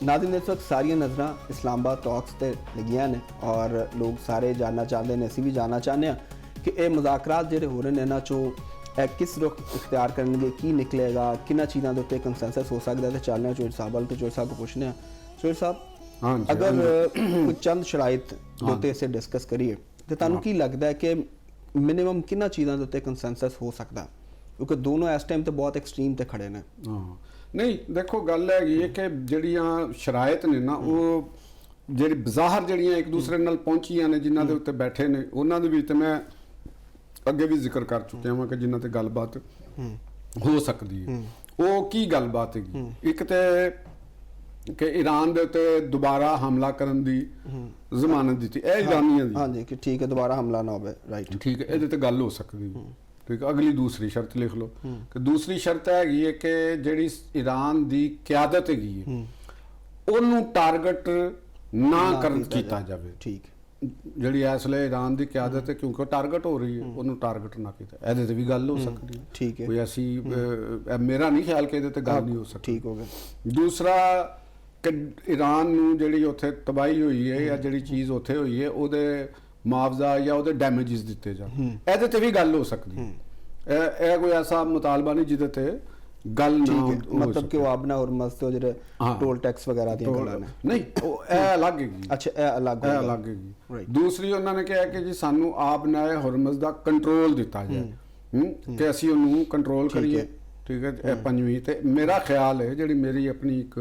नाज़रीन इस वक्त सारिया नज़र इस्लामाबाद टॉक्स ते लगियां ने और लोग सारे जानना चाहते हैं, असीं भी जानना चाहते हैं कि ये मुज़ाकरात जिहड़े हो रहे हैं इन्हां चों किस रुख इख्तियार करनगे, की निकलेगा, किन्हां चीज़ां दे उत्ते कंसेंसस हो सकता है। तो चलने चोर साहब वाल, तो चोर साहब को पूछने हैं। चोर साहब, अगर कोई चंद शराइत दे उत्ते इसे डिस्कस करिए तो तुहानूं की लगता है कि मिनिमम किन्हां चीज़ां दे उत्ते कंसेंसस हो सकता, क्योंकि दोनों इस टाइम तो बहुत एक्सट्रीम ते खड़े ने। नहीं देखो गल है कि ਜਿਹੜੀਆਂ ਸ਼ਰਾਇਤ ਨੇ ਨਾ ਉਹ ਜਿਹੜੀ ਬਜ਼ਾਹਰ ਜਿਹੜੀਆਂ ਇੱਕ ਦੂਸਰੇ ਨਾਲ ਪਹੁੰਚੀਆਂ ਨੇ, ਜਿਨ੍ਹਾਂ ਦੇ ਉੱਤੇ ਬੈਠੇ ਨੇ, ਉਹਨਾਂ ਦੇ ਵਿੱਚ ਮੈਂ ਅੱਗੇ ਵੀ ਜ਼ਿਕਰ ਕਰ ਚੁੱਕਿਆ ਹਾਂ ਕਿ ਜਿਨ੍ਹਾਂ ਤੇ ਗੱਲਬਾਤ ਹੋ ਸਕਦੀ ਹੈ। ਉਹ ਕੀ ਗੱਲਬਾਤ ਹੈਗੀ? ਇੱਕ ਤੇ ਕਿ ईरान ਦੇ ਉੱਤੇ ਦੁਬਾਰਾ ਹਮਲਾ ਕਰਨ ਦੀ ਜ਼ਮਾਨਤ ਦਿੱਤੀ, ਇਹ ਈਰਾਨੀਆਂ ਦੀ। ਹਾਂਜੀ ਕਿ ਠੀਕ ਹੈ, ਦੁਬਾਰਾ ਹਮਲਾ ਨਾ ਹੋਵੇ। ਰਾਈਟ, ਠੀਕ ਹੈ, ਇਹਦੇ ਤੇ ਗੱਲ ਹੋ ਸਕਦੀ ਹੈ। ठीक है, अगली दूसरी शर्त लिख लो कि दूसरी शर्त हैगी है कि जिहड़ी ईरान दी क्यादत हैगी है ਉਹਨੂੰ टारगेट ना ਕੀਤਾ ਜਾਵੇ। ठीक ਜਿਹੜੀ ਇਸ ਵੇਲੇ ईरान ਦੀ क्यादत है क्योंकि टारगेट हो रही है, ਉਹਨੂੰ टारगेट ना ਕੀਤਾ, ਇਹਦੇ ਤੇ ਵੀ ਗੱਲ ਹੋ ਸਕਦੀ ਹੈ। ठीक है, ਕੋਈ ਐਸੀ ਮੇਰਾ ਨਹੀਂ ਖਿਆਲ ਕਿ ਇਹਦੇ ਤੇ ਗੱਲ ਨਹੀਂ ਹੋ ਸਕਦੀ। ठीक हो गया। दूसरा कि ईरान ਨੂੰ ਜਿਹੜੀ ਉੱਥੇ ਤਬਾਹੀ ਹੋਈ ਹੈ ਜਾਂ ਜਿਹੜੀ ਚੀਜ਼ ਉੱਥੇ ਹੋਈ ਹੈ ਉਹਦੇ मुआवजा या ਉਹਦੇ ਡੈਮੇजेस ਦਿੱਤੇ ਜਾਣ, ਇਹਦੇ ਤੇ ਵੀ ਗੱਲ ਹੋ ਸਕਦੀ ਹੈ। ਇਹ ਕੋਈ ਐਸਾ ਮੁਤਾਲਬਾ ਨਹੀਂ ਜਿਹਦੇ ਤੇ ਗੱਲ ਨਾ ਹੋ। मतलब कि वो आपने और मस्त हो ਜਿਹੜੇ ਟੋਲ ਟੈਕਸ ਵਗੈਰਾ ਦੀਆਂ ਗੱਲਾਂ ਨੇ, ਨਹੀਂ ਉਹ ਇਹ ਅਲੱਗ ਹੈਗੀ। ਅੱਛਾ, ਇਹ ਅਲੱਗ ਹੈਗੀ। ਦੂਸਰੀ ਉਹਨਾਂ ਨੇ ਕਿਹਾ ਕਿ ਜੀ ਸਾਨੂੰ ਆਪ ਨਾਏ ਹੁਰਮਜ਼ ਦਾ ਕੰਟਰੋਲ ਦਿੱਤਾ ਜਾਏ, ਕਿ ਅਸੀਂ ਉਹਨੂੰ ਕੰਟਰੋਲ ਕਰੀਏ। ਠੀਕ ਹੈ, ਇਹ ਪੰਜਵੀਂ ਤੇ ਮੇਰਾ ਖਿਆਲ ਹੈ, ਜਿਹੜੀ ਮੇਰੀ ਆਪਣੀ ਇੱਕ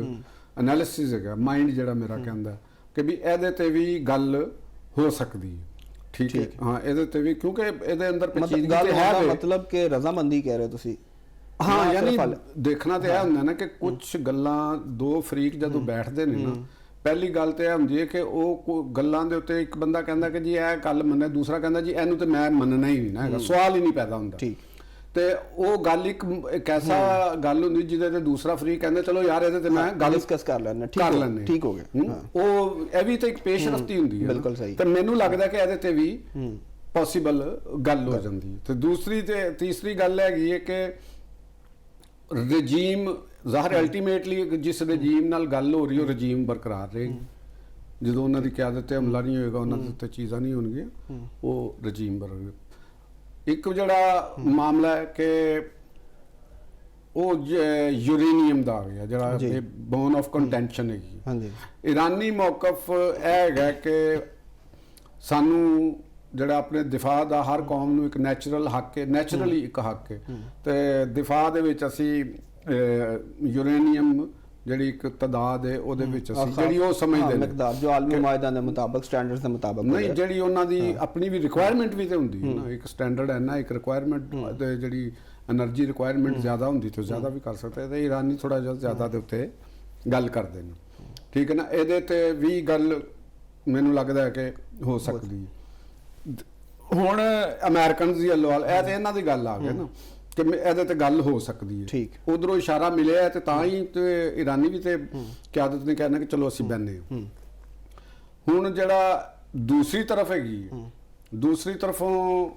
ਐਨਾਲਿਸਿਸ ਹੈਗਾ, ਮਾਈਂਡ ਜਿਹੜਾ ਮੇਰਾ ਕਹਿੰਦਾ ਕਿ ਵੀ ਇਹਦੇ ਤੇ ਵੀ ਗੱਲ ਹੋ ਸਕਦੀ ਹੈ। ठीक है, हाँ ਇਹਦੇ ਤੇ ਵੀ ਕਿਉਂਕਿ ਇਹਦੇ ਅੰਦਰ ਪੇਚੀਦਗੀ ਤੇ ਹੈ। मतलब कि ਰਜ਼ਾਮੰਦੀ ਕਹਿ ਰਹੇ ਹੋ ਤੁਸੀਂ? ਹਾਂ, ਯਾਨੀ ਦੇਖਣਾ ਤੇ ਇਹ ਹੁੰਦਾ ਨਾ ਕਿ ਕੁਝ ਗੱਲਾਂ ਦੋ ਫਰੀਕ ਜਦੋਂ ਬੈਠਦੇ ਨੇ ਨਾ, ਪਹਿਲੀ ਗੱਲ ਤੇ ਇਹ ਹੁੰਦੀ ਹੈ ਕਿ ਉਹ ਗੱਲਾਂ ਦੇ ਉੱਤੇ ਇੱਕ ਬੰਦਾ ਕਹਿੰਦਾ ਕਿ ਜੀ ਇਹ ਗੱਲ ਮੰਨੇ, ਦੂਸਰਾ ਕਹਿੰਦਾ ਜੀ ਇਹਨੂੰ ਤੇ ਮੈਂ ਮੰਨਣਾ ਹੀ ਨਹੀਂ ਨਾ ਹੈਗਾ, ਸਵਾਲ ਹੀ ਨਹੀਂ ਪੈਦਾ ਹੁੰਦਾ। ਠੀਕ, ਤੇ ਉਹ ਗੱਲ ਇੱਕ ਐਸਾ ਗੱਲ ਹੁੰਦੀ ਜਿਹਦੇ ਤੇ ਦੂਸਰਾ ਫਰੀਕ ਕਹਿੰਦੇ ਚਲੋ ਯਾਰ ਇਹਦੇ ਤੇ ਮੈਂ ਗੱਲ ਡਿਸਕਸ ਕਰ ਲੈਣਾ। ਠੀਕ ਹੋ ਗਿਆ। ਉਹ ਇਹ ਵੀ ਤਾਂ ਇੱਕ ਪੇਸ਼ਰਫਤੀ ਹੁੰਦੀ ਹੈ। ਬਿਲਕੁਲ ਸਹੀ। ਤੇ ਮੈਨੂੰ ਲੱਗਦਾ ਕਿ ਇਹਦੇ ਤੇ ਵੀ ਪੋਸੀਬਲ ਗੱਲ ਹੋ ਜਾਂਦੀ ਹੈ। ਤੇ ਦੂਸਰੀ ਤੇ ਤੀਸਰੀ ਗੱਲ ਹੈਗੀ ਹੈ ਕਿ ਰਜੀਮ ਜ਼ਾਹਰ ਅਲਟੀਮੇਟਲੀ ਜਿਸ ਰਜੀਮ ਨਾਲ ਗੱਲ ਹੋ ਰਹੀ ਉਹ ਰਜੀਮ ਬਰਕਰਾਰ ਰਹੇਗੀ। ਜਦੋਂ ਉਹਨਾਂ ਦੀ ਕਿਆਦਤ ਤੇ ਹਮਲਾ ਨਹੀਂ ਹੋਏਗਾ, ਉਹਨਾਂ ਦੇ ਉੱਤੇ ਚੀਜ਼ਾਂ ਨਹੀਂ ਹੋਣਗੀਆਂ, ਉਹ ਰਜੀਮ ਬਰਕਰਾਰ। ਇੱਕ ਜਿਹੜਾ ਮਾਮਲਾ ਹੈ ਕਿ ਉਹ ਯੂਰੇਨੀਅਮ ਦਾ ਆ ਗਿਆ, ਜਿਹੜਾ ਬੋਨ ਆਫ ਕੰਟੈਂਸ਼ਨ ਹੈਗੀ। ਹਾਂਜੀ, ਈਰਾਨੀ ਮੌਕਫ ਇਹ ਹੈਗਾ ਕਿ ਸਾਨੂੰ ਜਿਹੜਾ ਆਪਣੇ ਦਿਫਾ ਦਾ ਹਰ ਕੌਮ ਨੂੰ ਇੱਕ ਨੈਚੁਰਲ ਹੱਕ ਹੈ, ਨੈਚੁਰਲੀ ਇੱਕ ਹੱਕ ਹੈ, ਤੇ ਦਿਫਾ ਦੇ ਵਿੱਚ ਅਸੀਂ ਯੂਰੇਨੀਅਮ ਜਿਹੜੀ ਇੱਕ ਤਦਾਦ ਹੈ ਉਹਦੇ ਵਿੱਚ ਅਸੀਂ ਜਿਹੜੀ ਉਹ ਸਮਝਦੇ ਨੇ ਮਿਕਦਾਰ ਜੋ ਆਲਮੀ ਮਾਇਦਾਨ ਦੇ ਮੁਤਾਬਕ ਸਟੈਂਡਰਡਸ ਦੇ ਮੁਤਾਬਕ ਨਹੀਂ, ਜਿਹੜੀ ਉਹਨਾਂ ਦੀ ਆਪਣੀ ਵੀ ਰਿਕੁਆਇਰਮੈਂਟ ਵੀ ਤੇ ਹੁੰਦੀ ਹੈ ਨਾ, ਇੱਕ ਸਟੈਂਡਰਡ ਹੈ ਨਾ, ਇੱਕ ਰਿਕੁਆਇਰਮੈਂਟ ਤੇ ਜਿਹੜੀ એનર્ਜੀ ਰਿਕੁਆਇਰਮੈਂਟ ਜ਼ਿਆਦਾ ਹੁੰਦੀ ਤੇ ਜ਼ਿਆਦਾ ਵੀ ਕਰ ਸਕਦੇ, ਤੇ ਈਰਾਨੀ ਥੋੜਾ ਜਿਹਾ ਜ਼ਿਆਦਾ ਦੇ ਉੱਤੇ ਗੱਲ ਕਰਦੇ ਨੇ। ਠੀਕ ਹੈ ਨਾ, ਇਹਦੇ ਤੇ ਵੀ ਗੱਲ ਮੈਨੂੰ ਲੱਗਦਾ ਹੈ ਕਿ ਹੋ ਸਕਦੀ ਹੈ। ਹੁਣ ਅਮਰੀਕਨਜ਼ ਦੀ ਅਲਵਾਲ ਇਹ ਤੇ ਇਹਨਾਂ ਦੀ ਗੱਲ ਆ ਗਈ ਨਾ ਕਿ ਇਹਦੇ ਤੇ ਗੱਲ ਹੋ ਸਕਦੀ ਹੈ। ਠੀਕ, ਉਧਰੋਂ ਇਸ਼ਾਰਾ ਮਿਲਿਆ ਤੇ ਤਾਂ ਹੀ ਤੇ ਈਰਾਨੀ ਵੀ ਤੇ ਕਿਆਦਤ ਨੇ ਕਹਿਣਾ ਕਿ ਚਲੋ ਅਸੀਂ ਬਹਿਨੇ ਹਾਂ। ਹੁਣ ਜਿਹੜਾ ਦੂਸਰੀ ਤਰਫ ਹੈਗੀ, ਦੂਸਰੀ ਤਰਫੋਂ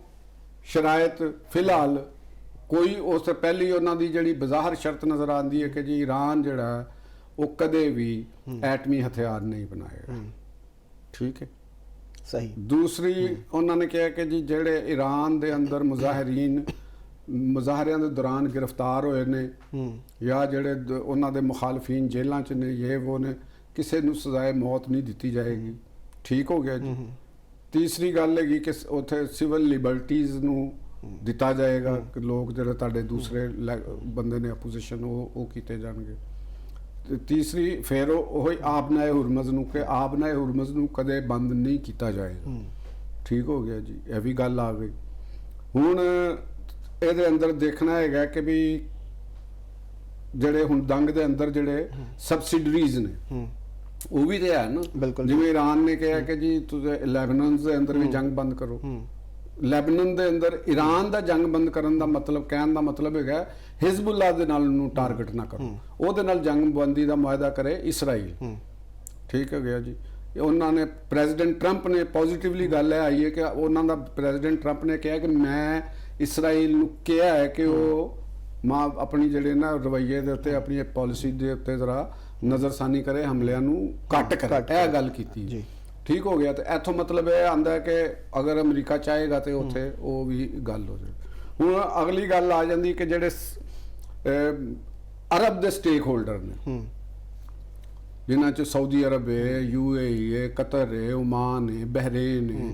ਸ਼ਰਾਇਤ ਫਿਲਹਾਲ ਕੋਈ ਉਸ ਤੋਂ ਪਹਿਲੀ ਉਹਨਾਂ ਦੀ ਜਿਹੜੀ ਬਜ਼ਾਹਰ ਸ਼ਰਤ ਨਜ਼ਰ ਆਉਂਦੀ ਹੈ ਕਿ ਜੀ ਈਰਾਨ ਜਿਹੜਾ ਉਹ ਕਦੇ ਵੀ ਐਟਮੀ ਹਥਿਆਰ ਨਹੀਂ ਬਣਾਏਗਾ। ਠੀਕ ਹੈ, ਸਹੀ। ਦੂਸਰੀ ਉਹਨਾਂ ਨੇ ਕਿਹਾ ਕਿ ਜੀ ਜਿਹੜੇ ਈਰਾਨ ਦੇ ਅੰਦਰ ਮੁਜ਼ਾਹਰਿਆਂ ਦੇ ਦੌਰਾਨ ਗ੍ਰਿਫਤਾਰ ਹੋਏ ਨੇ ਜਾਂ ਜਿਹੜੇ ਉਹਨਾਂ ਦੇ ਮੁਖਾਲਫੀਨ ਜੇਲ੍ਹਾਂ 'ਚ ਨੇ, ਇਹ ਉਹ ਨੇ, ਕਿਸੇ ਨੂੰ ਸਜ਼ਾਏ ਮੌਤ ਨਹੀਂ ਦਿੱਤੀ ਜਾਏਗੀ। ਠੀਕ ਹੋ ਗਿਆ ਜੀ। ਤੀਸਰੀ ਗੱਲ ਹੈਗੀ ਕਿ ਉੱਥੇ ਸਿਵਲ ਲਿਬਰਟੀਜ਼ ਨੂੰ ਦਿੱਤਾ ਜਾਏਗਾ ਕਿ ਲੋਕ ਜਿਹੜੇ ਤੁਹਾਡੇ ਦੂਸਰੇ ਬੰਦੇ ਨੇ ਅਪੋਜੀਸ਼ਨ ਉਹ ਕੀਤੇ ਜਾਣਗੇ। ਤੇ ਤੀਸਰੀ ਫਿਰ ਉਹ ਆਬਨਾਏ ਹੁਰਮਜ਼ ਨੂੰ ਕਿ ਆਬਨਾਏ ਹੁਰਮਜ਼ ਨੂੰ ਕਦੇ ਬੰਦ ਨਹੀਂ ਕੀਤਾ ਜਾਏਗਾ। ਠੀਕ ਹੋ ਗਿਆ ਜੀ, ਇਹ ਵੀ ਗੱਲ ਆ ਗਈ। ਹੁਣ ਇਹਦੇ ਅੰਦਰ ਦੇਖਣਾ ਹੈਗਾ ਕਿ ਵੀ ਜਿਹੜੇ ਹੁਣ ਦੰਗ ਦੇ ਅੰਦਰ ਜਿਹੜੇ ਸਬਸਿਡਰੀਜ਼ ਨੇ ਉਹ ਵੀ ਤੇ ਹੈ ਨਾ। ਜਿਵੇਂ ਈਰਾਨ ਨੇ ਕਿਹਾ ਕਿ ਜੀ ਤੁਸੀਂ ਲੈਬਨਾਨ ਦੇ ਅੰਦਰ ਵੀ ਜੰਗ ਬੰਦ ਕਰੋ। ਲੈਬਨਾਨ ਦੇ ਅੰਦਰ ਈਰਾਨ ਦਾ ਜੰਗ ਬੰਦ ਕਰਨ ਦਾ ਮਤਲਬ, ਕਹਿਣ ਦਾ ਮਤਲਬ ਹੈਗਾ ਹਿਜ਼ਬੁੱਲਾ ਦੇ ਨਾਲ ਨੂੰ ਟਾਰਗੇਟ ਨਾ ਕਰੋ, ਉਹਦੇ ਨਾਲ ਜੰਗਬੰਦੀ ਦਾ ਮੁਆਹਦਾ ਕਰੇ ਇਸਰਾਈਲ। ਠੀਕ ਹੋ ਗਿਆ ਜੀ। ਉਹਨਾਂ ਨੇ ਪ੍ਰੈਜ਼ੀਡੈਂਟ ਟਰੰਪ ਨੇ ਪੋਜ਼ਿਟਿਵਲੀ ਗੱਲ ਆਈ ਹੈ ਕਿ ਉਹਨਾਂ ਦਾ ਪ੍ਰੈਜ਼ੀਡੈਂਟ ਟਰੰਪ ਨੇ ਕਿਹਾ ਕਿ ਮੈਂ ਇਸਰਾਈਲ ਨੂੰ ਕਿਹਾ ਹੈ ਕਿ ਉਹ ਆਪਣੀ ਜਿਹੜੇ ਨਾ ਰਵੱਈਏ ਦੇ ਉੱਤੇ, ਆਪਣੀ ਪੋਲਿਸੀ ਦੇ ਉੱਤੇ ਜ਼ਰਾ ਨਜ਼ਰਸਾਨੀ ਕਰੇ, ਹਮਲਿਆਂ ਨੂੰ ਘੱਟ ਕਰੇ, ਇਹ ਗੱਲ ਕੀਤੀ ਜੀ। ਠੀਕ ਹੋ ਗਿਆ। ਤੇ ਇੱਥੋਂ ਮਤਲਬ ਇਹ ਆਂਦਾ ਕਿ ਅਗਰ ਅਮਰੀਕਾ ਚਾਹੇਗਾ ਤੇ ਉੱਥੇ ਉਹ ਵੀ ਗੱਲ ਹੋ ਜਾਏ। ਹੁਣ ਅਗਲੀ ਗੱਲ ਆ ਜਾਂਦੀ ਕਿ ਜਿਹੜੇ ਅਰਬ ਦੇ ਸਟੇਕ ਹੋਲਡਰ ਨੇ, ਜਿਨ੍ਹਾਂ 'ਚ ਸਾਊਦੀ ਅਰਬ ਹੈ, UAE ਹੈ, ਕਤਰ ਹੈ, ਓਮਾਨ ਹੈ, ਬਹਿਰੇਨ ਹੈ,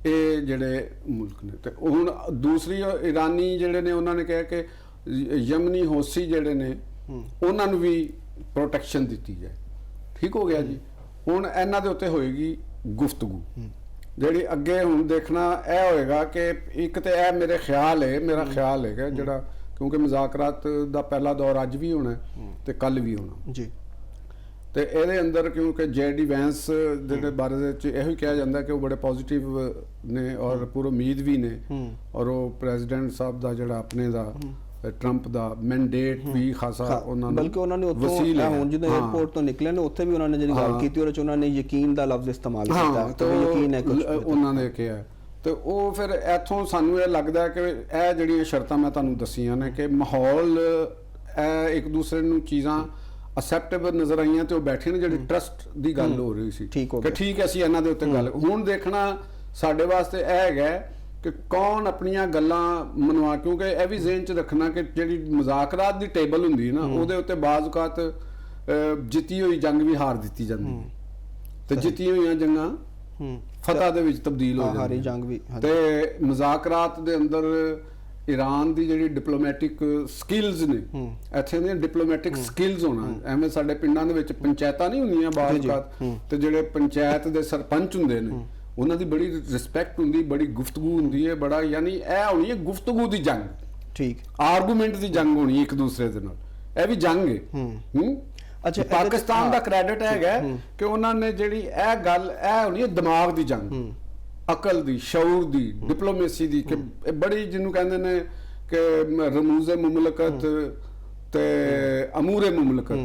ਇਹ ਜਿਹੜੇ ਮੁਲਕ ਨੇ। ਤੇ ਹੁਣ ਦੂਸਰੀ ਈਰਾਨੀ ਜਿਹੜੇ ਨੇ ਉਹਨਾਂ ਨੇ ਕਿਹਾ ਕਿ ਯਮਨੀ ਹੌਸੀ ਜਿਹੜੇ ਨੇ ਉਹਨਾਂ ਨੂੰ ਵੀ ਪ੍ਰੋਟੈਕਸ਼ਨ ਦਿੱਤੀ ਜਾਏ। ਠੀਕ ਹੋ ਗਿਆ ਜੀ। ਹੁਣ ਇਹਨਾਂ ਦੇ ਉੱਤੇ ਹੋਏਗੀ ਗੁਫ਼ਤਗੂ, ਜਿਹੜੀ ਅੱਗੇ ਹੁਣ ਦੇਖਣਾ ਇਹ ਹੋਏਗਾ ਕਿ ਇੱਕ ਤੇ ਇਹ ਮੇਰਾ ਖਿਆਲ ਹੈਗਾ ਜਿਹੜਾ, ਕਿਉਂਕਿ ਮੁਜ਼ਾਕਰਾਤ ਦਾ ਪਹਿਲਾ ਦੌਰ ਅੱਜ ਵੀ ਹੋਣਾ ਤੇ ਕੱਲ ਵੀ ਹੋਣਾ ਜੀ। ਤੇ ਇਹਦੇ ਅੰਦਰ ਕਿਉਂਕਿ JD ਵੈਂਸ ਦੇ ਬਾਰੇ ਵਿੱਚ ਇਹੋ ਹੀ ਕਿਹਾ ਜਾਂਦਾ ਕਿ ਉਹ ਬੜੇ ਪੋਜ਼ਿਟਿਵ ਨੇ ਔਰ ਪੂਰੀ ਉਮੀਦ ਵੀ ਨੇ, ਔਰ ਉਹ ਪ੍ਰੈਜ਼ੀਡੈਂਟ ਸਾਹਿਬ ਦਾ ਜਿਹੜਾ ਆਪਣੇ ਦਾ ਟਰੰਪ ਦਾ ਮੈਂਡੇਟ ਵੀ ਖਾਸਾ ਉਹਨਾਂ ਨੂੰ, ਬਲਕਿ ਉਹਨਾਂ ਨੇ ਉੱਥੋਂ ਹੁਣ ਜਦੋਂ 에어ਪੋਰਟ ਤੋਂ ਨਿਕਲੇ ਨੇ ਉੱਥੇ ਵੀ ਉਹਨਾਂ ਨੇ ਜਿਹੜੀ ਗੱਲ ਕੀਤੀ ਉਹਦੇ ਚ ਉਹਨਾਂ ਨੇ ਯਕੀਨ ਦਾ ਲਫ਼ਜ਼ ਇਸਤੇਮਾਲ ਕੀਤਾ, ਤੇ ਯਕੀਨ ਹੈ ਕੁਝ ਉਹਨਾਂ ਨੇ ਕਿਹਾ। ਤੇ ਉਹ ਫਿਰ ਇੱਥੋਂ ਸਾਨੂੰ ਇਹ ਲੱਗਦਾ ਕਿ ਇਹ ਜਿਹੜੀਆਂ ਸ਼ਰਤਾਂ ਮੈਂ ਤੁਹਾਨੂੰ ਦੱਸੀਆਂ ਨੇ ਕਿ ਮਾਹੌਲ ਇੱਕ ਦੂਸਰੇ ਨੂੰ ਚੀਜ਼ਾਂ ਅਸੈਪਟੇਬਲ ਨਜ਼ਰ ਆਈਆਂ ਤੇ ਉਹ ਬੈਠੇ ਨੇ, ਜਿਹੜੀ ਟਰਸਟ ਦੀ ਗੱਲ ਹੋ ਰਹੀ ਸੀ ਕਿ ਠੀਕ ਹੈ ਅਸੀਂ ਇਹਨਾਂ ਦੇ ਉੱਤੇ ਗੱਲ। ਹੁਣ ਦੇਖਣਾ ਸਾਡੇ ਵਾਸਤੇ ਇਹ ਹੈਗਾ ਕਿ ਕੌਣ ਆਪਣੀਆਂ ਗੱਲਾਂ ਮਨਵਾ, ਕਿਉਂਕਿ ਇਹ ਵੀ ਜ਼ਿਹਨ 'ਚ ਰੱਖਣਾ ਕਿ ਜਿਹੜੀ ਮੁਜ਼ਾਕਰਾਤ ਦੀ ਟੇਬਲ ਹੁੰਦੀ ਨਾ ਉਹਦੇ ਉੱਤੇ ਬਾਜ਼ ਔਕਾਤ ਜਿੱਤੀ ਹੋਈ ਜੰਗ ਵੀ ਹਾਰ ਦਿੱਤੀ ਜਾਂਦੀ ਤੇ ਜਿੱਤੀਆਂ ਹੋਈਆਂ ਜੰਗਾਂ ਫਤਹ ਦੇ ਵਿੱਚ ਤਬਦੀਲ ਹੋ ਹਾਰੀ ਜੰਗ ਵੀ। ਤੇ ਮੁਜ਼ਾਕਰਾਤ ਦੇ ਅੰਦਰ ਈਰਾਨ ਦੀ ਜਿਹੜੀ ਡਿਪਲੋਮੈਟਿਕ ਸਕਿੱਲਸ ਨੇ, ਇੱਥੇ ਦੀਆਂ ਡਿਪਲੋਮੈਟਿਕ ਸਕਿੱਲਸ ਹੋਣਾ, ਐਵੇਂ ਸਾਡੇ ਪਿੰਡਾਂ ਦੇ ਵਿੱਚ ਪੰਚਾਇਤਾਂ ਨਹੀਂ ਹੁੰਦੀਆਂ ਬਾਜ਼ ਔਕਾਤ, ਤੇ ਜਿਹੜੇ ਪੰਚਾਇਤ ਦੇ ਸਰਪੰਚ ਹੁੰਦੇ ਨੇ ਉਹਨਾਂ ਦੀ ਬੜੀ ਰਿਸਪੈਕਟ ਹੁੰਦੀ, ਬੜੀ ਗੁਫ਼ਤਗੂ ਹੁੰਦੀ ਹੈ, ਬੜਾ ਯਾਨੀ ਇਹ ਹੋਣੀ ਹੈ ਗੁਫ਼ਤਗੂ ਦੀ ਜੰਗ, ਠੀਕ ਆਰਗੂਮੈਂਟ ਦੀ ਜੰਗ ਹੋਣੀ ਇੱਕ ਦੂਸਰੇ ਦੇ ਨਾਲ, ਇਹ ਵੀ ਜੰਗ ਹੈ। ਅੱਛਾ, ਪਾਕਿਸਤਾਨ ਦਾ ਕ੍ਰੈਡਿਟ ਹੈਗਾ ਕਿ ਉਹਨਾਂ ਨੇ ਜਿਹੜੀ ਇਹ ਗੱਲ ਇਹ ਹੋਣੀ ਹੈ ਦਿਮਾਗ ਦੀ ਜੰਗ, ਅਕਲ ਦੀ, ਸ਼ਊਰ ਦੀ, ਡਿਪਲੋਮੇਸੀ ਦੀ, ਕਿ ਬੜੀ ਜਿਹਨੂੰ ਕਹਿੰਦੇ ਨੇ ਕਿ ਰਮੂਜ਼ੇ ਮੁਮਲਕਤ ਤੇ ਅਮੂਰੇ ਮੁਮਲਕਤ,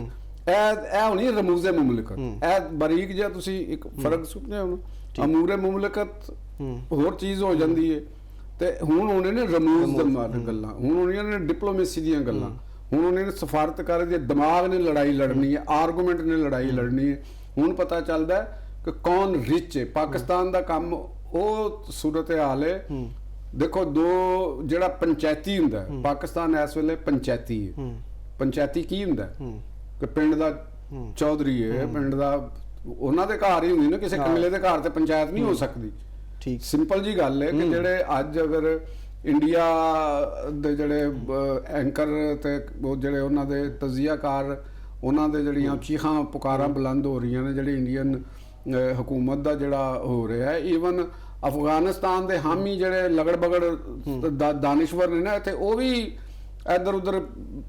ਇਹ ਹੋਣੀ ਹੈ ਰਮੂਜ਼ੇ ਮੁਮਲਕਤ। ਇਹ ਬਰੀਕ ਜਿਹਾ ਤੁਸੀਂ ਇੱਕ ਫਰਕ ਸੁਣਿਆ ਹੁਣ, ਅਮੂਰੇ ਮੁਮਲਕਤ ਹੋਰ ਚੀਜ਼ ਹੋ ਜਾਂਦੀ ਹੈ ਤੇ ਹੁਣ ਉਹਨੇ ਨੇ ਰਮੂਜ਼ ਦੇ ਗੱਲਾਂ, ਹੁਣ ਉਹਨਾਂ ਨੇ ਡਿਪਲੋਮੇਸੀ ਦੀਆਂ ਗੱਲਾਂ, ਹੁਣ ਉਹਨਾਂ ਨੇ ਸਫਾਰਤਕਾਰ ਦੇ ਦਿਮਾਗ ਨੇ ਲੜਾਈ ਲੜਨੀ ਹੈ, ਆਰਗੂਮੈਂਟ ਨੇ ਲੜਾਈ ਲੜਨੀ ਹੈ। ਹੁਣ ਪਤਾ ਚੱਲਦਾ ਕਿ ਕੌਣ ਰਿਚ ਹੈ। ਪਾਕਿਸਤਾਨ ਦਾ ਕੰਮ ਉਹ ਸੂਰਤ ਹਾਲ ਹੈ। ਦੇਖੋ ਦੋ ਜਿਹੜਾ ਪੰਚਾਇਤੀ ਹੁੰਦਾ, ਪਾਕਿਸਤਾਨ ਇਸ ਵੇਲੇ ਪੰਚਾਇਤੀ ਹੈ। ਪੰਚਾਇਤੀ ਕੀ ਹੁੰਦਾ ਕਿ ਪਿੰਡ ਦਾ ਚੌਧਰੀ ਹੈ, ਪਿੰਡ ਦਾ ਉਹਨਾਂ ਦੇ ਘਰ ਹੀ ਹੁੰਦੀ ਨਾ, ਕਿਸੇ ਕਮਲੇ ਦੇ ਘਰ ਤੇ ਪੰਚਾਇਤ ਨਹੀਂ ਹੋ ਸਕਦੀ। ਠੀਕ ਸਿੰਪਲ ਜੀ ਗੱਲ ਹੈ ਕਿ ਜਿਹੜੇ ਅੱਜ ਅਗਰ ਇੰਡੀਆ ਦੇ ਜਿਹੜੇ ਐਂਕਰ ਤੇ ਉਹ ਜਿਹੜੇ ਉਹਨਾਂ ਦੇ ਤਜ਼ੀਆਕਾਰ, ਉਹਨਾਂ ਦੇ ਜਿਹੜੀਆਂ ਚੀਖਾਂ ਪੁਕਾਰਾਂ ਬੁਲੰਦ ਹੋ ਰਹੀਆਂ ਨੇ, ਜਿਹੜੀ ਇੰਡੀਅਨ ਹਕੂਮਤ ਦਾ ਜਿਹੜਾ ਹੋ ਰਿਹਾ ਹੈ, ਈਵਨ ਅਫਗਾਨਿਸਤਾਨ ਦੇ ਹਾਮੀ ਜਿਹੜੇ ਲਗੜ ਬਗੜ ਦਾਨਿਸ਼ਵਰ ਨੇ ਨਾ ਇੱਥੇ, ਉਹ ਵੀ ਇੱਧਰ ਉੱਧਰ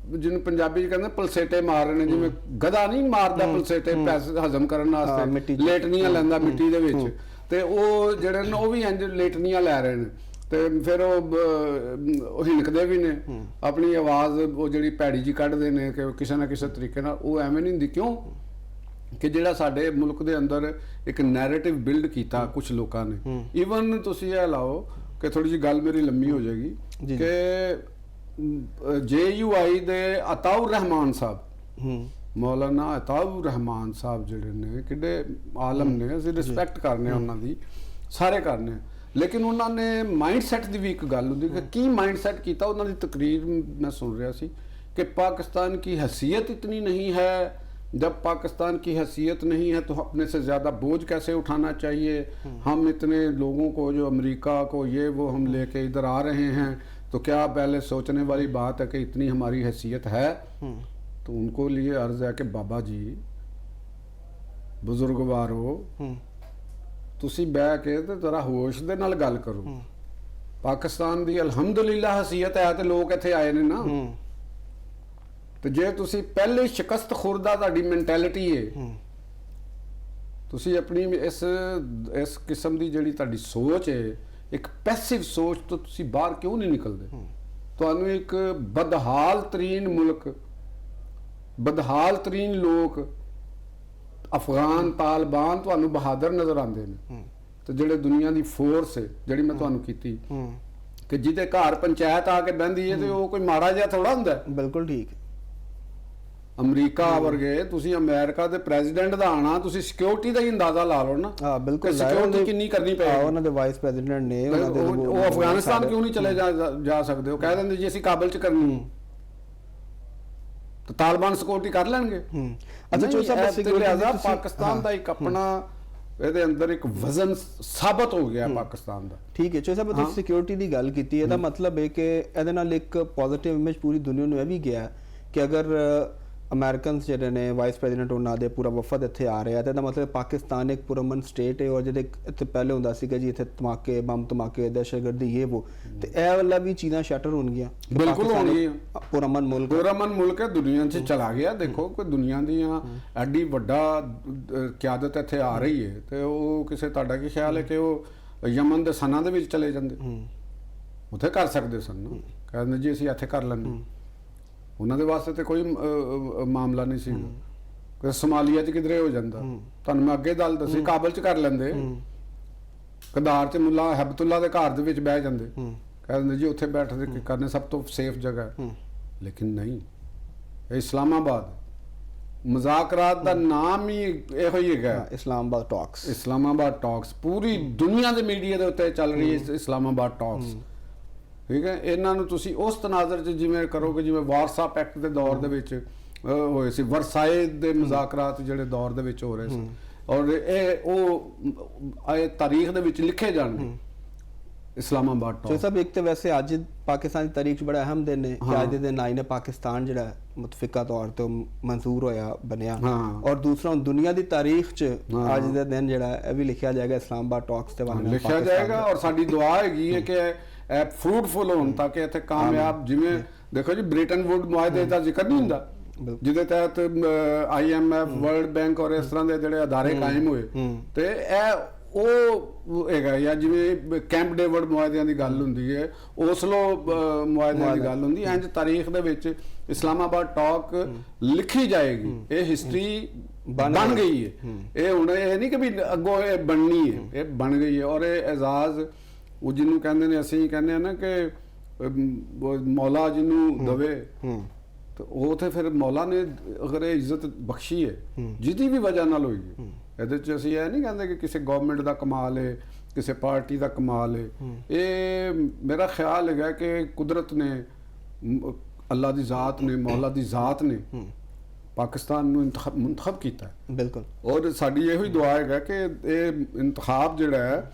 ਜਿਹਨੂੰ ਪੰਜਾਬੀ 'ਚ ਕਹਿੰਦੇ ਪਲਸੇਟੇ ਮਾਰ ਰਹੇ ਨੇ, ਜਿਵੇਂ ਗਧਾ ਨਹੀਂ ਮਾਰਦਾ ਪਲਸੇਟੇ ਪੈਸੇ ਹਜ਼ਮ ਕਰਨ ਵਾਸਤੇ, ਲੇਟਨੀਆਂ ਲੈਂਦਾ ਮਿੱਟੀ ਦੇ ਵਿੱਚ, ਤੇ ਉਹ ਜਿਹੜੇ ਨੇ ਉਹ ਵੀ ਇੰਜ ਲੇਟਨੀਆਂ ਲੈ ਰਹੇ ਨੇ। ਤੇ ਫਿਰ ਉਹ ਹਿਣਕਦੇ ਵੀ ਨੇ, ਆਪਣੀ ਆਵਾਜ਼ ਉਹ ਜਿਹੜੀ ਭੈੜੀ ਜੀ ਕੱਢਦੇ ਨੇ ਕਿ ਕਿਸੇ ਨਾ ਕਿਸੇ ਤਰੀਕੇ ਨਾਲ। ਉਹ ਐਵੇਂ ਨਹੀਂ ਹੁੰਦੀ, ਕਿਉਂ ਕਿ ਜਿਹੜਾ ਸਾਡੇ ਮੁਲਕ ਦੇ ਅੰਦਰ ਇੱਕ ਨੈਰੇਟਿਵ ਬਿਲਡ ਕੀਤਾ ਕੁਝ ਲੋਕਾਂ ਨੇ। ਈਵਨ ਤੁਸੀਂ ਇਹ ਲਾਓ ਕਿ ਥੋੜੀ ਜਿਹੀ ਗੱਲ ਮੇਰੀ ਲੰਮੀ ਹੋ ਜਾਏਗੀ ਕਿ JUI ਦੇ ਅਤਾਉਰ ਰਹਿਮਾਨ ਸਾਹਿਬ, ਮੌਲਾਨਾ ਅਤਾਉਰ ਰਹਿਮਾਨ ਸਾਹਿਬ ਜਿਹੜੇ ਨੇ ਕਿੱਡੇ ਆਲਮ ਨੇ, ਅਸੀਂ ਰਿਸਪੈਕਟ ਕਰਨੇ ਉਹਨਾਂ ਦੀ, ਸਾਰੇ ਕਰਨੇ, ਲੇਕਿਨ ਉਹਨਾਂ ਨੇ ਮਾਈਂਡ ਸੈਟ ਦੀ ਵੀ ਇੱਕ ਗੱਲ ਹੁੰਦੀ ਕਿ ਕੀ ਮਾਈਂਡ ਸੈਟ ਕੀਤਾ। ਉਹਨਾਂ ਦੀ ਤਕਰੀਰ ਮੈਂ ਸੁਣ ਰਿਹਾ ਸੀ कि पाकिस्तान की हैसियत इतनी नहीं है, जब पाकिस्तान की हैसियत नहीं है तो अपने से ज़्यादा बोझ कैसे उठाना चाहिए। हम इतने लोगों को, जो अमेरिका को ये वो हम लेके इधर आ रहे हैं, तो क्या पहले सोचने वाली बात है कि इतनी हमारी हैसियत है। तो उनको लिए अर्ज़ है कि बाबा जी बुजुर्गवारो तुसी बह के ते जरा होश दे नाल गल करो। पाकिस्तान दी अलहमदुलिल्लाह हैसियत है तो लोग इत्थे आए ने ना। तो जे तुसी पहले शिकस्त खुरदा तुहाडी मैंटैलिटी है, तुसी अपनी इस किस्म दी जिहड़ी तुहाडी सोच है, एक पैसिव सोच तो तुसी बाहर क्यों नहीं निकलदे। तुहानू एक बदहाल तरीन मुल्क, बदहाल तरीन लोग, अफगान तालिबान तुहानू बहादुर नज़र आते हैं। तो जिहड़े दुनिया की फोर्स है जिहड़ी मैं तुहानू कीती कि जिहदे घर पंचायत आके बहिंदी है तो वो कोई माड़ा जिहा थोड़ा हुंदा। बिल्कुल ठीक। ਅਮਰੀਕਾ ਵਰਗੇ, ਤੁਸੀਂ ਅਮਰੀਕਾ ਦੇ ਪ੍ਰੈਜ਼ੀਡੈਂਟ ਦਾ ਆਣਾ, ਤੁਸੀਂ ਸਿਕਿਉਰਿਟੀ ਦਾ ਹੀ ਅੰਦਾਜ਼ਾ ਲਾ ਲਓ ਨਾ। ਹਾਂ ਬਿਲਕੁਲ, ਸਿਕਿਉਰਿਟੀ ਕਿੰਨੀ ਕਰਨੀ ਪਏਗੀ। ਉਹਨਾਂ ਦੇ ਵਾਈਸ ਪ੍ਰੈਜ਼ੀਡੈਂਟ ਨੇ, ਉਹਨਾਂ ਦੇ ਉਹ ਅਫਗਾਨਿਸਤਾਨ ਕਿਉਂ ਨਹੀਂ ਚਲੇ ਜਾ ਸਕਦੇ? ਉਹ ਕਹਿ ਦਿੰਦੇ ਜੀ ਅਸੀਂ ਕਾਬਲ ਚ ਕਰਨੀ, ਤਾਂ ਤਾਲਿਬਾਨ ਸਿਕਿਉਰਿਟੀ ਕਰ ਲੈਣਗੇ। ਅੱਛਾ ਚੋ ਸਾਹਿਬ, ਪਾਕਿਸਤਾਨ ਦਾ ਇੱਕ ਆਪਣਾ ਇਹਦੇ ਅੰਦਰ ਇੱਕ ਵਜ਼ਨ ਸਾਬਤ ਹੋ ਗਿਆ ਪਾਕਿਸਤਾਨ ਦਾ। ਠੀਕ ਹੈ ਚੋ ਸਾਹਿਬ, ਤੁਸੀਂ ਸਿਕਿਉਰਿਟੀ ਦੀ ਗੱਲ ਕੀਤੀ, ਇਹਦਾ ਮਤਲਬ ਹੈ ਕਿ ਇਹਦੇ ਨਾਲ ਇੱਕ ਪੋਜ਼ਿਟਿਵ ਇਮੇਜ ਪੂਰੀ ਦੁਨੀਆ ਨੂੰ ਇਹ ਵੀ ਗਿਆ ਕਿ ਅਗਰ ਅਮਰੀਕਨਸ ਜਿਹੜੇ ਨੇ ਵਾਈਸ ਪ੍ਰੈਜ਼ੀਡੈਂਟ ਉਹਨਾਂ ਦੇ ਪੂਰਾ ਵਫਦ ਇੱਥੇ ਆ ਰਿਹਾ, ਤੇ ਇਹਦਾ ਮਤਲਬ ਪਾਕਿਸਤਾਨ ਇੱਕ ਪੁਰਅਮਨ ਸਟੇਟ ਹੈ, ਔਰ ਜਿਹੜੇ ਇੱਥੇ ਪਹਿਲੇ ਹੁੰਦਾ ਸੀ ਕਿ ਜੀ ਇੱਥੇ ਧਮਾਕੇ, ਬੰਬ ਧਮਾਕੇ, ਦਹਿਸ਼ਤਗਰਦੀ ਇਹ ਉਹ, ਤੇ ਇਹ ਵਾਲਾ ਵੀ ਚੀਜ਼ਾਂ ਸ਼ਟਰ ਹੋਣਗੀਆਂ। ਬਿਲਕੁਲ ਹੋਣਗੀਆਂ। ਪੁਰਅਮਨ ਮੁਲਕ ਹੈ, ਦੁਨੀਆ 'ਚ ਚਲਾ ਗਿਆ। ਦੇਖੋ ਕਿ ਦੁਨੀਆ ਦੀਆਂ ਐਡੀ ਵੱਡਾ ਕਿਆਦਤ ਇੱਥੇ ਆ ਰਹੀ ਹੈ, ਤੇ ਉਹ ਕਿਸੇ, ਤੁਹਾਡਾ ਕੀ ਖਿਆਲ ਹੈ ਕਿ ਉਹ ਯਮਨ ਦੇ ਸਨਾਂ ਦੇ ਵਿੱਚ ਚਲੇ ਜਾਂਦੇ? ਉੱਥੇ ਕਰ ਸਕਦੇ ਸਨ, ਕਹਿੰਦੇ ਜੀ ਅਸੀਂ ਇੱਥੇ ਕਰ ਲੈਂਦੇ। ਉਹਨਾਂ ਦੇ ਵਾਸਤੇ ਤੇ ਕੋਈ ਮਾਮਲਾ ਨਹੀਂ ਸੀ। ਸੋਮਾਲੀਆ 'ਚ ਕਿਧਰੇ ਹੋ ਜਾਂਦਾ, ਤੁਹਾਨੂੰ ਮੈਂ ਅੱਗੇ ਗੱਲ ਦੱਸੀ, ਕਾਬਲ 'ਚ ਕਰ ਲੈਂਦੇ, ਕਦਾਰ 'ਚ ਮੁੱਲਾ ਹਬਤੁੱਲਾ ਦੇ ਘਰ ਦੇ ਵਿੱਚ ਬਹਿ ਜਾਂਦੇ, ਕਹਿੰਦੇ ਜੀ ਉੱਥੇ ਬੈਠਦੇ ਕਰਨੇ ਸਭ ਤੋਂ ਸੇਫ ਜਗ੍ਹਾ ਹੈ। ਲੇਕਿਨ ਨਹੀਂ, ਇਹ ਇਸਲਾਮਾਬਾਦ, ਮੁਜ਼ਾਕਰਾਤ ਦਾ ਨਾਮ ਹੀ ਇਹੋ ਹੀ ਹੈਗਾ, ਇਸਲਾਮਾਬਾਦ ਟਾਕਸ। ਇਸਲਾਮਾਬਾਦ ਟਾਕਸ ਪੂਰੀ ਦੁਨੀਆ ਦੇ ਮੀਡੀਆ ਦੇ ਉੱਤੇ ਚੱਲ ਰਹੀ ਹੈ, ਇਸਲਾਮਾਬਾਦ ਟਾਕਸ। ਠੀਕ ਹੈ, ਇਹਨਾਂ ਨੂੰ ਤੁਸੀਂ ਉਸ ਤਨਾਜ਼ਰ 'ਚ ਜਿਵੇਂ ਕਰੋਗੇ ਜਿਵੇਂ ਵਾਰਸਾ ਪੈਕਟ ਦੇ ਦੌਰ ਦੇ ਵਿੱਚ ਹੋਏ ਸੀ, ਵਰਸਾਏ ਦੇ ਮੁਜ਼ਾਕਰਾਤ ਜਿਹੜੇ ਦੌਰ ਦੇ ਵਿੱਚ ਹੋ ਰਹੇ ਸੀ, ਔਰ ਇਹ ਤਾਰੀਖ ਦੇ ਵਿੱਚ ਲਿਖੇ ਜਾਣਗੇ ਇਸਲਾਮਾਬਾਦ ਟਾਕ। ਸਭ ਇੱਕ ਤੇ ਵੈਸੇ ਅੱਜ ਪਾਕਿਸਤਾਨ ਦੀ ਤਾਰੀਖ 'ਚ ਬੜਾ ਅਹਿਮ ਦਿਨ ਹੈ ਕਿ ਅੱਜ ਦੇ ਦਿਨ ਆਈਨ ਪਾਕਿਸਤਾਨ ਜਿਹੜਾ ਮੁਤਫਿਕਾ ਤੌਰ ਤੇ ਮਨਜ਼ੂਰ ਹੋਇਆ, ਬਣਿਆ, ਔਰ ਦੂਸਰਾ ਦੁਨੀਆ ਦੀ ਤਾਰੀਖ 'ਚ ਅੱਜ ਦੇ ਦਿਨ ਜਿਹੜਾ ਇਹ ਵੀ ਲਿਖਿਆ ਜਾਏਗਾ ਇਸਲਾਮਾਬਾਦ ਟਾਕਸ ਤੇ ਬਾਰੇ ਲਿਖਿਆ ਜਾਏਗਾ। ਔਰ ਸਾਡੀ ਦੁਆ ਹੈਗੀ ਹੈ ਕਿ ਇਹ ਫਰੂਟਫੁਲ ਹੋਣ, ਤਾਂ ਕਿ ਇੱਥੇ ਕਾਮਯਾਬ, ਜਿਵੇਂ ਦੇਖੋ ਜੀ ਬ੍ਰਿਟਨ ਵੁੱਡ ਮੁਆਹਦੇ ਦਾ ਜ਼ਿਕਰ ਨਹੀਂ ਹੁੰਦਾ, ਜਿਹਦੇ ਤਹਿਤ IMF, ਵਰਲਡ ਬੈਂਕ ਔਰ ਇਸ ਤਰ੍ਹਾਂ ਦੇ ਜਿਹੜੇ ਅਦਾਰੇ ਕਾਇਮ ਹੋਏ, ਤੇ ਇਹ ਉਹ ਹੈਗਾ। ਜਾਂ ਜਿਵੇਂ ਕੈਂਪ ਡੇਵਿਡ ਮੁਆਹਦਿਆਂ ਦੀ ਗੱਲ ਹੁੰਦੀ ਹੈ, ਓਸਲੋ ਮੁਆਹਦਿਆਂ ਦੀ ਗੱਲ ਹੁੰਦੀ ਹੈ, ਇੰਜ ਤਾਰੀਖ ਦੇ ਵਿੱਚ ਇਸਲਾਮਾਬਾਦ ਟਾਕ ਲਿਖੀ ਜਾਏਗੀ। ਇਹ ਹਿਸਟਰੀ ਬਣ ਗਈ ਹੈ। ਇਹ ਹੁਣ ਇਹ ਨਹੀਂ ਕਿ ਵੀ ਅੱਗੋਂ ਇਹ ਬਣਨੀ ਹੈ, ਇਹ ਬਣ ਗਈ ਹੈ। ਔਰ ਇਹ ਐਜ਼ਾਜ਼ ਉਹ ਜਿਹਨੂੰ ਕਹਿੰਦੇ ਨੇ, ਅਸੀਂ ਕਹਿੰਦੇ ਆ ਨਾ ਕਿ ਮੌਲਾ ਜਿਹਨੂੰ ਦਵੇ, ਤੇ ਉਹ ਤੇ ਫਿਰ ਮੌਲਾ ਨੇ ਅਗਰ ਇਹ ਇੱਜ਼ਤ ਬਖਸ਼ੀ ਹੈ ਜਿਹਦੀ ਵੀ ਵਜ੍ਹਾ ਨਾਲ ਹੋਈ ਹੈ। ਇਹਦੇ 'ਚ ਅਸੀਂ ਇਹ ਨਹੀਂ ਕਹਿੰਦੇ ਕਿ ਕਿਸੇ ਗਵਰਨਮੈਂਟ ਦਾ ਕਮਾਲ ਹੈ, ਕਿਸੇ ਪਾਰਟੀ ਦਾ ਕਮਾਲ ਹੈ। ਇਹ ਮੇਰਾ ਖਿਆਲ ਹੈਗਾ ਕਿ ਕੁਦਰਤ ਨੇ, ਅੱਲਾ ਦੀ ਜ਼ਾਤ ਨੇ, ਮੌਲਾ ਦੀ ਜ਼ਾਤ ਨੇ ਪਾਕਿਸਤਾਨ ਨੂੰ ਮੁੰਤਖਬ ਕੀਤਾ ਹੈ। ਬਿਲਕੁਲ। ਔਰ ਸਾਡੀ ਇਹੋ ਹੀ ਦੁਆ ਹੈਗਾ ਕਿ ਇਹ ਇੰਤਖਾਬ ਜਿਹੜਾ ਹੈ,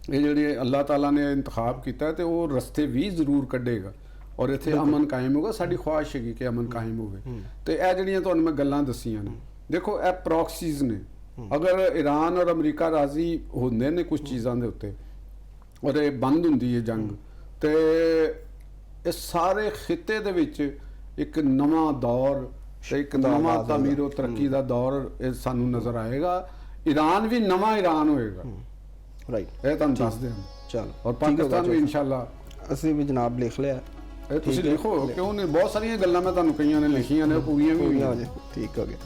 ਇਹ ਜਿਹੜੇ ਅੱਲਾਹ ਤਾਲਾ ਨੇ ਇੰਤਖਾਬ ਕੀਤਾ ਤੇ ਉਹ ਰਸਤੇ ਵੀ ਜ਼ਰੂਰ ਕੱਢੇਗਾ, ਔਰ ਇੱਥੇ ਅਮਨ ਕਾਇਮ ਹੋਗਾ। ਸਾਡੀ ਖੁਆਇਸ਼ ਹੈਗੀ ਕਿ ਅਮਨ ਕਾਇਮ ਹੋਵੇ। ਤੇ ਇਹ ਜਿਹੜੀਆਂ ਤੁਹਾਨੂੰ ਮੈਂ ਗੱਲਾਂ ਦੱਸੀਆਂ ਨੇ, ਦੇਖੋ ਇਹ ਪ੍ਰੌਕਸੀਜ਼ ਨੇ। ਅਗਰ ਈਰਾਨ ਔਰ ਅਮਰੀਕਾ ਰਾਜ਼ੀ ਹੁੰਦੇ ਨੇ ਕੁਝ ਚੀਜ਼ਾਂ ਦੇ ਉੱਤੇ, ਔਰ ਇਹ ਬੰਦ ਹੁੰਦੀ ਹੈ ਜੰਗ, ਤੇ ਇਹ ਸਾਰੇ ਖਿੱਤੇ ਦੇ ਵਿੱਚ ਇੱਕ ਨਵਾਂ ਦੌਰ ਤੇ ਇੱਕ ਨਵਾਂ ਤਾਮੀਰ ਤੇ ਤਰੱਕੀ ਦਾ ਦੌਰ ਇਹ ਸਾਨੂੰ ਨਜ਼ਰ ਆਏਗਾ। ਈਰਾਨ ਵੀ ਨਵਾਂ ਈਰਾਨ ਹੋਏਗਾ। ਰਾਈਟ, ਇਹ ਤੁਹਾਨੂੰ ਦੱਸਦੇ ਹਾਂ। ਚਲੋ, ਔਰ ਪਾਕਿਸਤਾਨ ਵੀ ਇਨਸ਼ਾਅੱਲਾ ਅਸੀਂ ਵੀ ਜਨਾਬ ਲਿਖ ਲਿਆ। ਇਹ ਤੁਸੀਂ ਲਿਖੋ, ਕਿਉਂ ਨਹੀਂ, ਬਹੁਤ ਸਾਰੀਆਂ ਗੱਲਾਂ ਮੈਂ ਤੁਹਾਨੂੰ ਕਈਆਂ ਨੇ ਲਿਖੀਆਂ ਨੇ, ਉਹ ਪੂਰੀਆਂ ਵੀ ਹੋਈਆਂ। ਠੀਕ ਹੋ ਗਿਆ।